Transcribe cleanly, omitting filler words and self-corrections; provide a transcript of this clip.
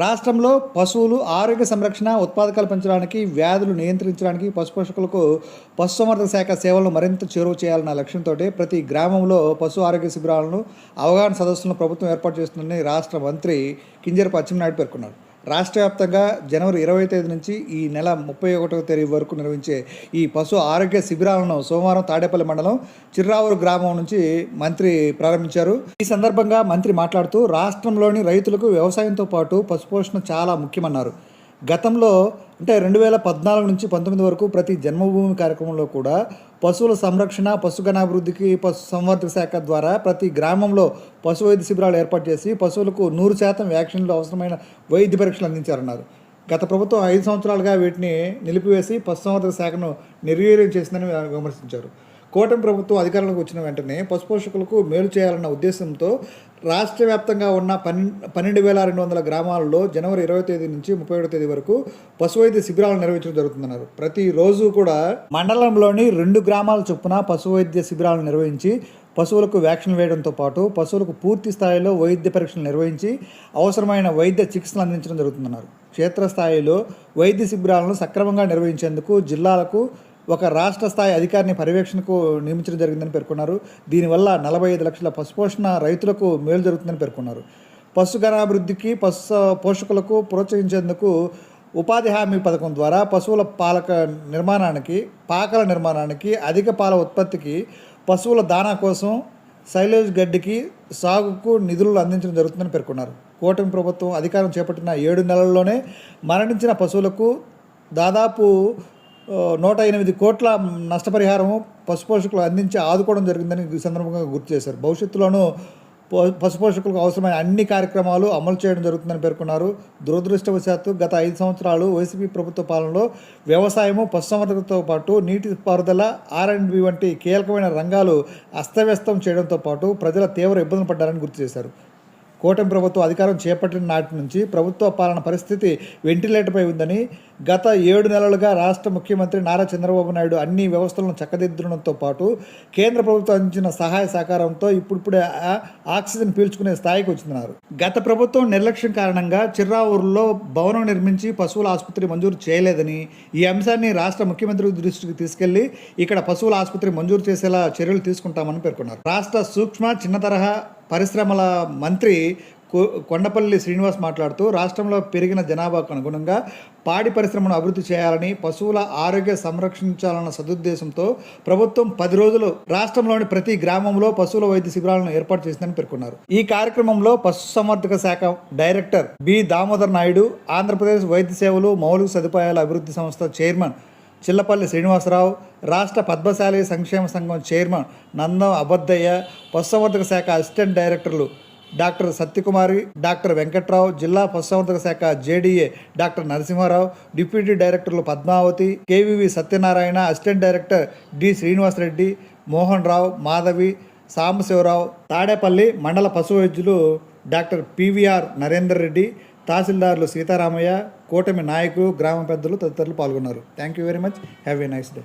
రాష్ట్రంలో పశువులు ఆరోగ్య సంరక్షణ, ఉత్పాదకాలు పెంచడానికి, వ్యాధులు నియంత్రించడానికి పశుపోషకులకు పశుసంవర్ధక శాఖ సేవలను మరింత చేరువ చేయాలన్న లక్ష్యంతో ప్రతి గ్రామంలో పశు ఆరోగ్య శిబిరాలను, అవగాహన సదస్సులను ప్రభుత్వం ఏర్పాటు చేస్తుందని రాష్ట్ర మంత్రి కింజరాపు అచ్చెన్నాయుడు పేర్కొన్నారు. రాష్ట్ర వ్యాప్తంగా జనవరి 20వ తేదీ నుంచి ఈ నెల 31వ తేదీ వరకు నిర్వహించే ఈ పశు ఆరోగ్య శిబిరాలను సోమవారం తాడేపల్లి మండలం చిర్రావూరు గ్రామం నుంచి మంత్రి ప్రారంభించారు. ఈ సందర్భంగా మంత్రి మాట్లాడుతూ రాష్ట్రంలోని రైతులకు వ్యవసాయంతో పాటు పశుపోషణ చాలా ముఖ్యమన్నారు. గతంలో అంటే 2014 నుంచి 19 వరకు ప్రతి జన్మభూమి కార్యక్రమంలో కూడా పశువుల సంరక్షణ, పశుగణాభివృద్ధికి పశు సంవర్ధక శాఖ ద్వారా ప్రతి గ్రామంలో పశు వైద్య శిబిరాలు ఏర్పాటు చేసి పశువులకు 100% వ్యాక్సిన్లు, అవసరమైన వైద్య పరీక్షలు అందించారన్నారు. గత ప్రభుత్వం 5 సంవత్సరాలుగా వీటిని నిలిపివేసి పశుసంవర్ధక శాఖను నిర్వీర్యం చేసిందని విమర్శించారు. కూటమి ప్రభుత్వం అధికారంలోకి వచ్చిన వెంటనే పశుపోషకులకు మేలు చేయాలన్న ఉద్దేశంతో రాష్ట్ర వ్యాప్తంగా ఉన్న 12,200 గ్రామాలలో జనవరి 20వ తేదీ నుంచి 31వ తేదీ వరకు పశు వైద్య శిబిరాలు నిర్వహించడం జరుగుతుందన్నారు. ప్రతిరోజు కూడా మండలంలోని 2 గ్రామాల చొప్పున పశు వైద్య శిబిరాలను నిర్వహించి పశువులకు వ్యాక్సిన్ వేయడంతో పాటు పశువులకు పూర్తి స్థాయిలో వైద్య పరీక్షలు నిర్వహించి అవసరమైన వైద్య చికిత్సలు అందించడం జరుగుతుందన్నారు. క్షేత్రస్థాయిలో వైద్య శిబిరాలను సక్రమంగా నిర్వహించేందుకు జిల్లాలకు ఒక రాష్ట్ర స్థాయి అధికారిని పర్యవేక్షణకు నియమించడం జరిగిందని పేర్కొన్నారు. దీనివల్ల 45 లక్షల పశుపోషణ రైతులకు మేలు జరుగుతుందని పేర్కొన్నారు. పశుగణాభివృద్ధికి పోషకులకు ప్రోత్సహించేందుకు ఉపాధి హామీ పథకం ద్వారా పశువుల పాకల నిర్మాణానికి, అధిక పాల ఉత్పత్తికి, పశువుల దాణా కోసం, సైలేజ్ గడ్డికి సాగుకు నిధులు అందించడం జరుగుతుందని పేర్కొన్నారు. కూటమి ప్రభుత్వం అధికారం చేపట్టిన 7 నెలల్లోనే మరణించిన పశువులకు దాదాపు 108 కోట్ల నష్టపరిహారము పశుపోషకులు అందించి ఆదుకోవడం జరిగిందని ఈ సందర్భంగా గుర్తు చేశారు. భవిష్యత్తులోనూ పశుపోషకులకు అవసరమైన అన్ని కార్యక్రమాలు అమలు చేయడం జరుగుతుందని పేర్కొన్నారు. దురదృష్టవశాత్తు గత 5 సంవత్సరాలు వైసీపీ ప్రభుత్వ పాలనలో వ్యవసాయము, పశుసంవర్ధకతో పాటు నీటిపారుదల, R&B వంటి కీలకమైన రంగాలు అస్తవ్యస్తం చేయడంతో పాటు ప్రజల తీవ్ర ఇబ్బందులు పడ్డారని గుర్తు చేశారు. కూటమి ప్రభుత్వం అధికారం చేపట్టిన నాటి నుంచి ప్రభుత్వ పాలన పరిస్థితి వెంటిలేటర్పై ఉందని, గత 7 నెలలుగా రాష్ట్ర ముఖ్యమంత్రి నారా చంద్రబాబు నాయుడు అన్ని వ్యవస్థలను చక్కదిద్దడంతో పాటు కేంద్ర ప్రభుత్వం అందించిన సహాయ సహకారంతో ఇప్పుడిప్పుడే ఆక్సిజన్ పీల్చుకునే స్థాయికి వచ్చిందన్నారు. గత ప్రభుత్వం నిర్లక్ష్యం కారణంగా చిర్రావూరులో భవనం నిర్మించి పశువుల ఆసుపత్రి మంజూరు చేయలేదని, ఈ అంశాన్ని రాష్ట్ర ముఖ్యమంత్రి దృష్టికి తీసుకెళ్లి ఇక్కడ పశువుల ఆసుపత్రి మంజూరు చేసేలా చర్యలు తీసుకుంటామని పేర్కొన్నారు. రాష్ట్ర సూక్ష్మ, చిన్న తరహా పరిశ్రమల మంత్రి కొండపల్లి శ్రీనివాస్ మాట్లాడుతూ రాష్ట్రంలో పెరిగిన జనాభాకు అనుగుణంగా పాడి పరిశ్రమను అభివృద్ధి చేయాలని, పశువుల ఆరోగ్య సంరక్షించాలన్న సదుద్దేశంతో ప్రభుత్వం 10 రోజులు రాష్ట్రంలోని ప్రతి గ్రామంలో పశువుల వైద్య శిబిరాలను ఏర్పాటు చేసిందని పేర్కొన్నారు. ఈ కార్యక్రమంలో పశుసంవర్ధక శాఖ డైరెక్టర్ బి దామోదర్ నాయుడు, ఆంధ్రప్రదేశ్ వైద్య సేవలు మౌలిక సదుపాయాల అభివృద్ధి సంస్థ చైర్మన్ చిల్లపల్లి శ్రీనివాసరావు, రాష్ట్ర పద్మశాలి సంక్షేమ సంఘం చైర్మన్ నందం అబద్దయ్య, పశుసంవర్ధక శాఖ అసిస్టెంట్ డైరెక్టర్లు డాక్టర్ సత్యకుమారి, డాక్టర్ వెంకట్రావు, జిల్లా పశుసంవర్ధక శాఖ జేడీఏ డాక్టర్ నరసింహారావు, డిప్యూటీ డైరెక్టర్లు Padmavathi, KVV Satyanarayana, assistant director D Srinivasareddy, Mohan Rao, Madhavi, Sambasivarao, Tadepalli మండల పశు వైద్యులు డాక్టర్ పివిఆర్ నరేందర్ రెడ్డి, తహసీల్దార్లు సీతారామయ్య, కూటమి నాయకులు, గ్రామ పెద్దలు తదితరులు పాల్గొన్నారు. Thank you very much. Have a nice day.